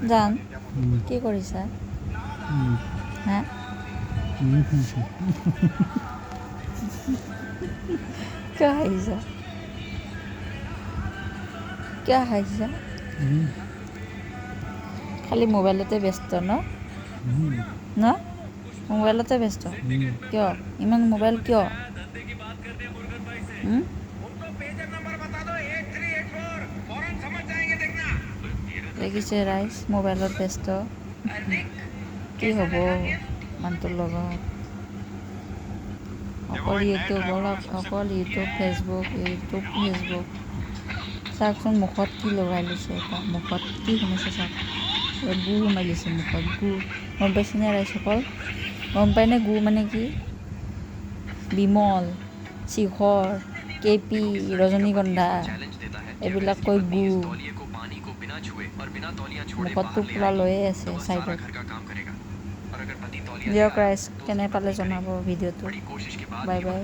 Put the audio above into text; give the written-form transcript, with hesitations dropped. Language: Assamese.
জান কি কৰিছা হা কিয় হাঁহিছা খালি মোবাইলতে ব্যস্ত ন মোবাইলতে ব্যস্ত কিয় ইমান মোবাইল কিয় দেখিছে ৰাইজ মোবাইলত ব্যস্ত কি হ'ব মানুহটোৰ লগত অকল ইউটিউব ফেচবুক চাওকচোন মুখত কি লগাই লৈছে এটা মুখত কি শুনিছে চাওক গু সোমাই লৈছে মুখত গু গম পাইছেনে ৰাইজসকল গম পায়নে গু মানে কি বিমল শিখৰ কেপি ৰজনীগন্ধা এইবিলাক কৈ গু মুখততো পূৰা লৈয়ে আছে চাইডত দিয়ক ৰাইজ কেনে পালে জনাব ভিডিঅ'টো বাই বাই